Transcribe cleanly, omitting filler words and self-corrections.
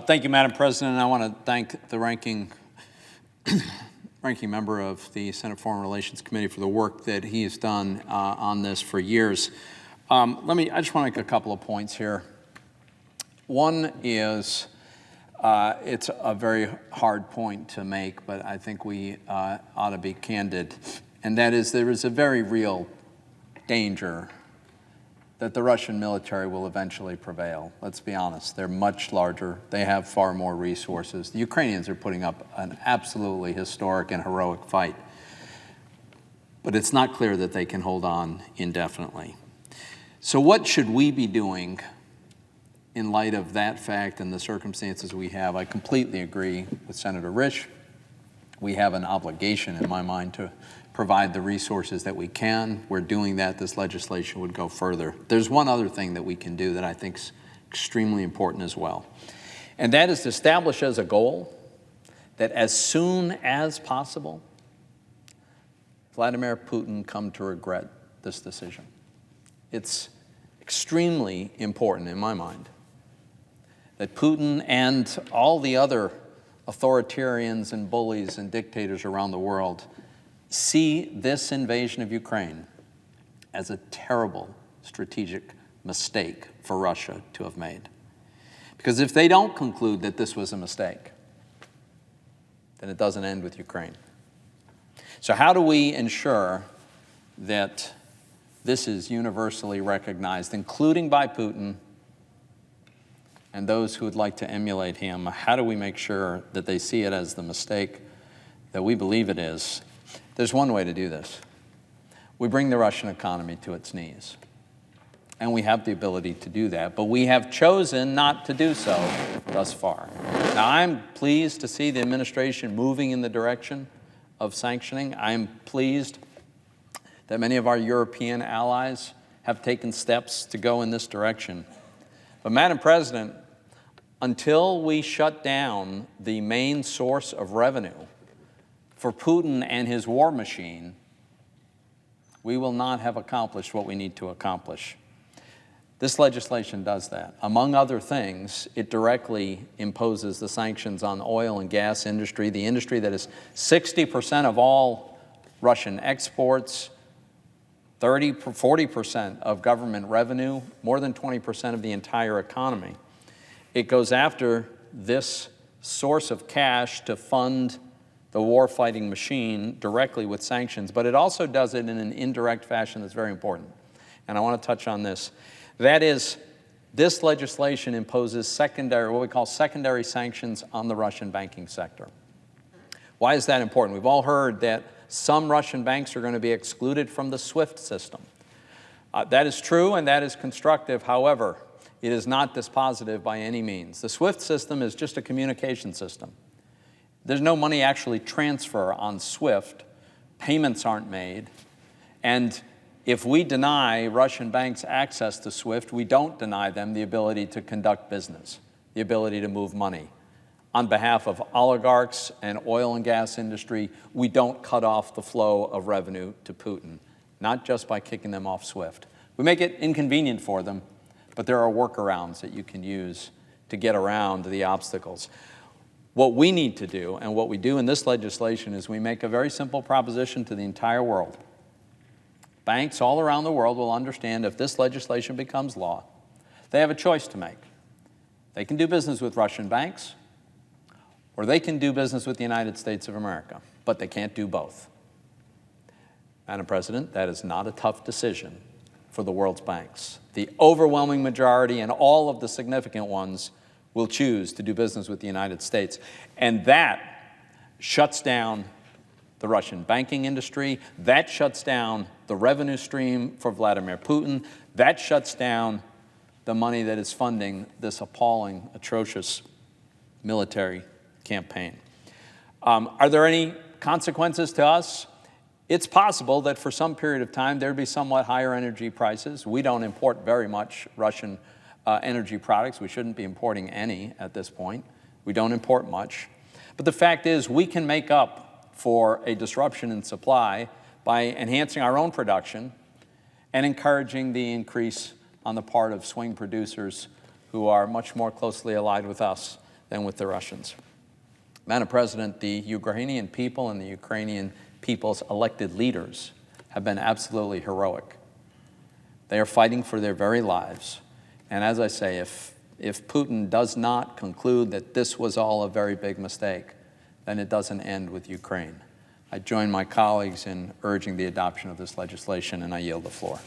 Thank you, Madam President. I want to thank the ranking member of the Senate Foreign Relations Committee for the work that he has done on this for years. I just want to make a couple of points here. One is, it's a very hard point to make, but I think we ought to be candid, and that is there is a very real danger that the Russian military will eventually prevail. Let's be honest, they're much larger, they have far more resources. The Ukrainians are putting up an absolutely historic and heroic fight, but it's not clear that they can hold on indefinitely. So what should we be doing in light of that fact and the circumstances we have? I completely agree with Senator Risch. We have an obligation, in my mind, to provide the resources that we can. We're doing that. This legislation would go further. There's one other thing that we can do that I think is extremely important as well, and that is to establish as a goal that as soon as possible, Vladimir Putin come to regret this decision. It's extremely important in my mind that Putin and all the other authoritarians and bullies and dictators around the world see this invasion of Ukraine as a terrible strategic mistake for Russia to have made. Because if they don't conclude that this was a mistake, then it doesn't end with Ukraine. So how do we ensure that this is universally recognized, including by Putin and those who would like to emulate him? How do we make sure that they see it as the mistake that we believe it is? There's one way to do this. We bring the Russian economy to its knees. And we have the ability to do that, but we have chosen not to do so thus far. Now, I'm pleased to see the administration moving in the direction of sanctioning. I'm pleased that many of our European allies have taken steps to go in this direction. But, Madam President, until we shut down the main source of revenue for Putin and his war machine, we will not have accomplished what we need to accomplish. This legislation does that. Among other things, it directly imposes the sanctions on the oil and gas industry, the industry that is 60% of all Russian exports, 40% of government revenue, more than 20% of the entire economy. It goes after this source of cash to fund the war-fighting machine directly with sanctions, but it also does it in an indirect fashion that's very important. And I want to touch on this. That is, this legislation imposes what we call secondary sanctions on the Russian banking sector. Why is that important? We've all heard that some Russian banks are going to be excluded from the SWIFT system. That is true and that is constructive. However, it is not dispositive by any means. The SWIFT system is just a communication system. There's no money actually transfer on SWIFT. Payments aren't made. And if we deny Russian banks access to SWIFT, we don't deny them the ability to conduct business, the ability to move money. On behalf of oligarchs and oil and gas industry, we don't cut off the flow of revenue to Putin, not just by kicking them off SWIFT. We make it inconvenient for them, but there are workarounds that you can use to get around the obstacles. What we need to do, and what we do in this legislation, is we make a very simple proposition to the entire world. Banks all around the world will understand if this legislation becomes law, they have a choice to make. They can do business with Russian banks, or they can do business with the United States of America, but they can't do both. Madam President, that is not a tough decision for the world's banks. The overwhelming majority and all of the significant ones will choose to do business with the United States. And that shuts down the Russian banking industry. That shuts down the revenue stream for Vladimir Putin. That shuts down the money that is funding this appalling, atrocious military campaign. Are there any consequences to us? It's possible that for some period of time there'd be somewhat higher energy prices. We don't import very much Russian energy products. We shouldn't be importing any at this point. We don't import much. But the fact is, we can make up for a disruption in supply by enhancing our own production and encouraging the increase on the part of swing producers who are much more closely allied with us than with the Russians. Madam President, the Ukrainian people and the Ukrainian people's elected leaders have been absolutely heroic. They are fighting for their very lives. And as I say, if Putin does not conclude that this was all a very big mistake, then it doesn't end with Ukraine. I join my colleagues in urging the adoption of this legislation, and I yield the floor.